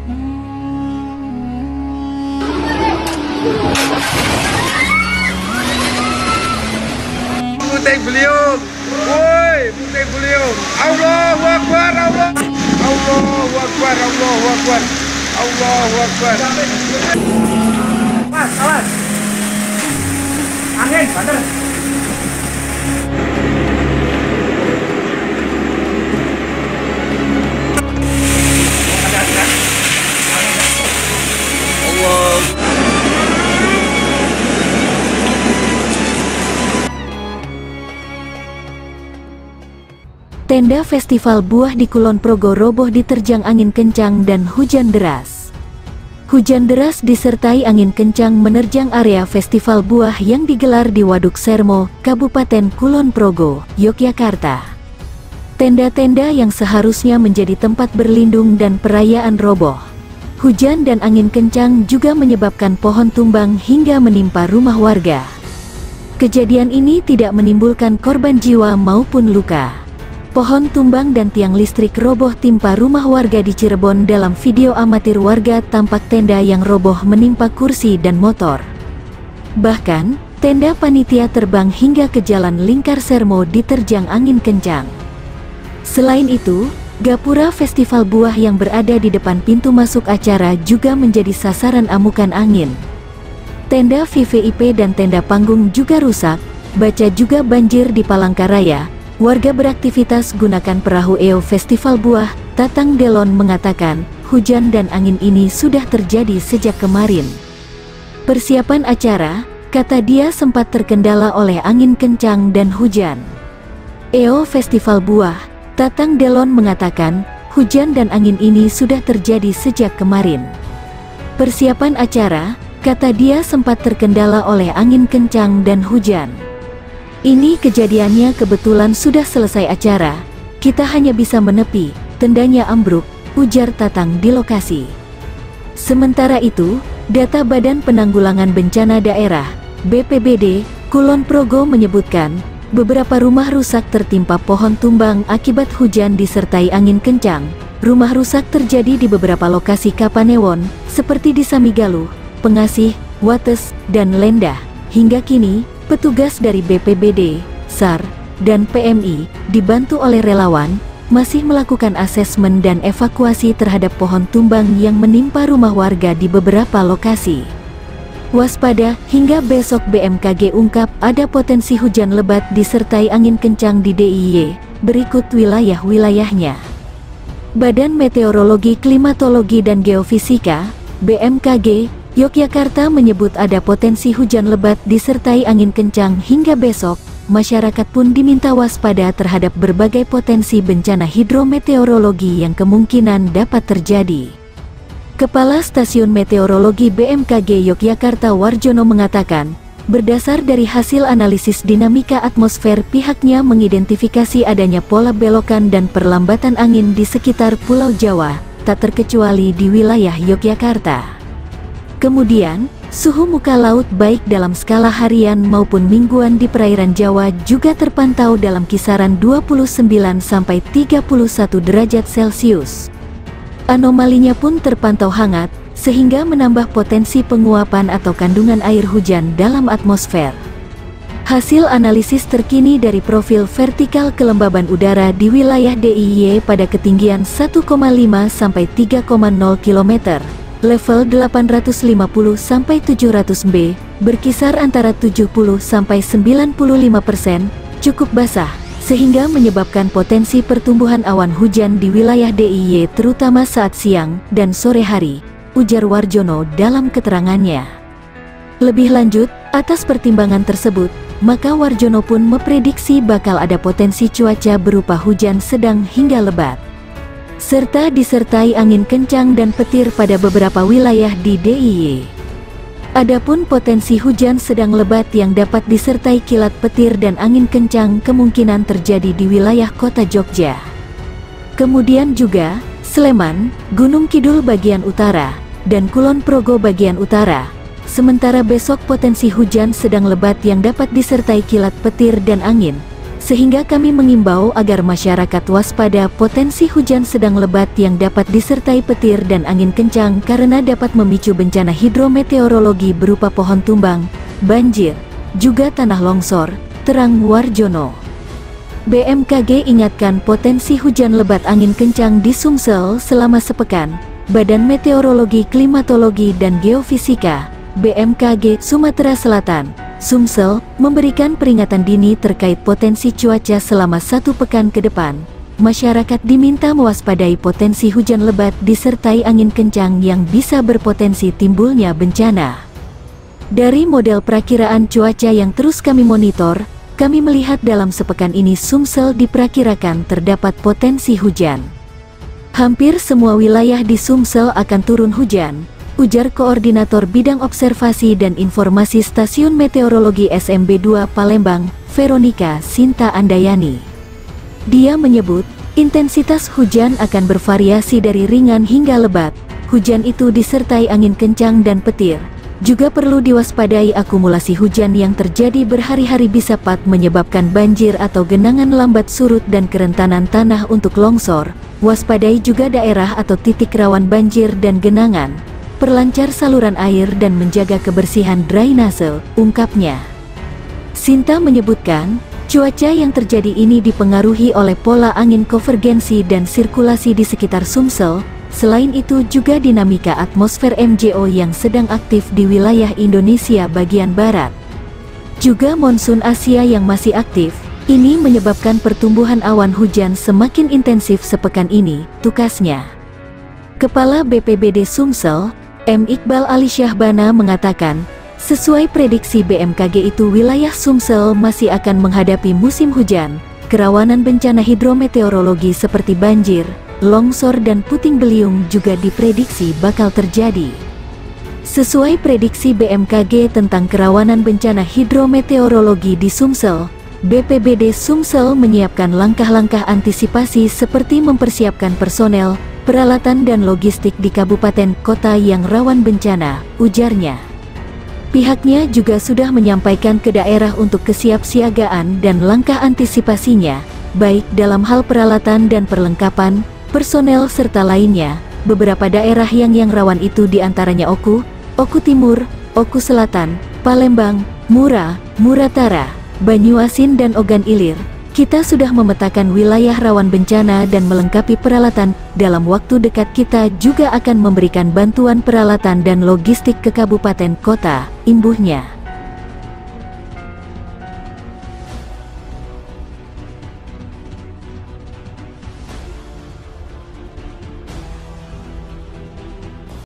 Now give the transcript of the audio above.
Puting beliung, woi, puting beliung. Allahu Akbar, Allahu Akbar, Allahu Akbar, Allahu Akbar. Awas, awas. Angin, bener. Allah. Tenda festival buah di Kulon Progo roboh diterjang angin kencang dan hujan deras. Hujan deras disertai angin kencang menerjang area festival buah yang digelar di Waduk Sermo, Kabupaten Kulon Progo, Yogyakarta. Tenda-tenda yang seharusnya menjadi tempat berlindung dan perayaan roboh. Hujan dan angin kencang juga menyebabkan pohon tumbang hingga menimpa rumah warga. Kejadian ini tidak menimbulkan korban jiwa maupun luka. Pohon tumbang dan tiang listrik roboh timpa rumah warga di Cirebon. Dalam video amatir warga tampak tenda yang roboh menimpa kursi dan motor. Bahkan, tenda panitia terbang hingga ke Jalan Lingkar Sermo diterjang angin kencang. Selain itu, gapura festival buah yang berada di depan pintu masuk acara juga menjadi sasaran amukan angin. Tenda VVIP dan tenda panggung juga rusak, baca juga banjir di Palangkaraya. Warga beraktivitas gunakan perahu EO Festival Buah. Tatang Delon mengatakan, hujan dan angin ini sudah terjadi sejak kemarin. Persiapan acara, kata dia, sempat terkendala oleh angin kencang dan hujan. EO Festival Buah, Tatang Delon mengatakan, hujan dan angin ini sudah terjadi sejak kemarin. Persiapan acara, kata dia, sempat terkendala oleh angin kencang dan hujan. Ini kejadiannya kebetulan sudah selesai acara, kita hanya bisa menepi, tendanya ambruk, ujar Tatang di lokasi. Sementara itu, data Badan Penanggulangan Bencana Daerah, BPBD, Kulon Progo menyebutkan, beberapa rumah rusak tertimpa pohon tumbang akibat hujan disertai angin kencang. Rumah rusak terjadi di beberapa lokasi Kapanewon, seperti di Samigaluh, Pengasih, Wates, dan Lendah. Hingga kini, petugas dari BPBD, SAR, dan PMI, dibantu oleh relawan, masih melakukan asesmen dan evakuasi terhadap pohon tumbang yang menimpa rumah warga di beberapa lokasi. Waspada, hingga besok BMKG ungkap ada potensi hujan lebat disertai angin kencang di DIY, berikut wilayah-wilayahnya. Badan Meteorologi, Klimatologi dan Geofisika, BMKG, Yogyakarta menyebut ada potensi hujan lebat disertai angin kencang hingga besok. Masyarakat pun diminta waspada terhadap berbagai potensi bencana hidrometeorologi yang kemungkinan dapat terjadi. Kepala Stasiun Meteorologi BMKG Yogyakarta Warjono mengatakan, berdasar dari hasil analisis dinamika atmosfer, pihaknya mengidentifikasi adanya pola belokan dan perlambatan angin di sekitar Pulau Jawa, tak terkecuali di wilayah Yogyakarta. Kemudian, suhu muka laut baik dalam skala harian maupun mingguan di perairan Jawa juga terpantau dalam kisaran 29-31 derajat Celcius. Anomalinya pun terpantau hangat, sehingga menambah potensi penguapan atau kandungan air hujan dalam atmosfer. Hasil analisis terkini dari profil vertikal kelembaban udara di wilayah DIY pada ketinggian 1,5 sampai 3,0 km. Level 850-700 B, berkisar antara 70-95%, cukup basah, sehingga menyebabkan potensi pertumbuhan awan hujan di wilayah DIY terutama saat siang dan sore hari, ujar Warjono dalam keterangannya. Lebih lanjut, atas pertimbangan tersebut, maka Warjono pun memprediksi bakal ada potensi cuaca berupa hujan sedang hingga lebat, serta disertai angin kencang dan petir pada beberapa wilayah di DIY. Adapun potensi hujan sedang lebat yang dapat disertai kilat petir dan angin kencang kemungkinan terjadi di wilayah kota Jogja. Kemudian juga, Sleman, Gunung Kidul bagian utara, dan Kulon Progo bagian utara. Sementara besok potensi hujan sedang lebat yang dapat disertai kilat petir dan angin, sehingga kami mengimbau agar masyarakat waspada potensi hujan sedang lebat yang dapat disertai petir dan angin kencang karena dapat memicu bencana hidrometeorologi berupa pohon tumbang, banjir, juga tanah longsor, terang Warjono. BMKG ingatkan potensi hujan lebat angin kencang di Sumsel selama sepekan. Badan Meteorologi, Klimatologi, dan Geofisika, BMKG Sumatera Selatan, Sumsel, memberikan peringatan dini terkait potensi cuaca selama 1 pekan ke depan. Masyarakat diminta mewaspadai potensi hujan lebat disertai angin kencang yang bisa berpotensi timbulnya bencana. Dari model perakiraan cuaca yang terus kami monitor, kami melihat dalam sepekan ini Sumsel diperkirakan terdapat potensi hujan. Hampir semua wilayah di Sumsel akan turun hujan, ujar Koordinator Bidang Observasi dan Informasi Stasiun Meteorologi SMB 2 Palembang, Veronica Sinta Andayani. Dia menyebut, intensitas hujan akan bervariasi dari ringan hingga lebat. Hujan itu disertai angin kencang dan petir. Juga perlu diwaspadai akumulasi hujan yang terjadi berhari-hari bisa menyebabkan banjir atau genangan lambat surut dan kerentanan tanah untuk longsor. Waspadai juga daerah atau titik rawan banjir dan genangan. Perlancar saluran air dan menjaga kebersihan drainase, ungkapnya. Sinta menyebutkan, cuaca yang terjadi ini dipengaruhi oleh pola angin konvergensi dan sirkulasi di sekitar Sumsel. Selain itu juga dinamika atmosfer MJO yang sedang aktif di wilayah Indonesia bagian barat. Juga monsun Asia yang masih aktif, ini menyebabkan pertumbuhan awan hujan semakin intensif sepekan ini, tukasnya. Kepala BPBD Sumsel, M. Iqbal Ali Syahbana mengatakan, sesuai prediksi BMKG itu wilayah Sumsel masih akan menghadapi musim hujan, kerawanan bencana hidrometeorologi seperti banjir, longsor dan puting beliung juga diprediksi bakal terjadi. Sesuai prediksi BMKG tentang kerawanan bencana hidrometeorologi di Sumsel, BPBD Sumsel menyiapkan langkah-langkah antisipasi seperti mempersiapkan personel, peralatan dan logistik di kabupaten kota yang rawan bencana, ujarnya. Pihaknya juga sudah menyampaikan ke daerah untuk kesiapsiagaan dan langkah antisipasinya, baik dalam hal peralatan dan perlengkapan, personel serta lainnya. Beberapa daerah yang rawan itu diantaranya Oku Timur, Oku Selatan, Palembang, Muratara, Banyuasin dan Ogan Ilir. Kita sudah memetakan wilayah rawan bencana dan melengkapi peralatan. Dalam waktu dekat kita juga akan memberikan bantuan peralatan dan logistik ke kabupaten kota, imbuhnya.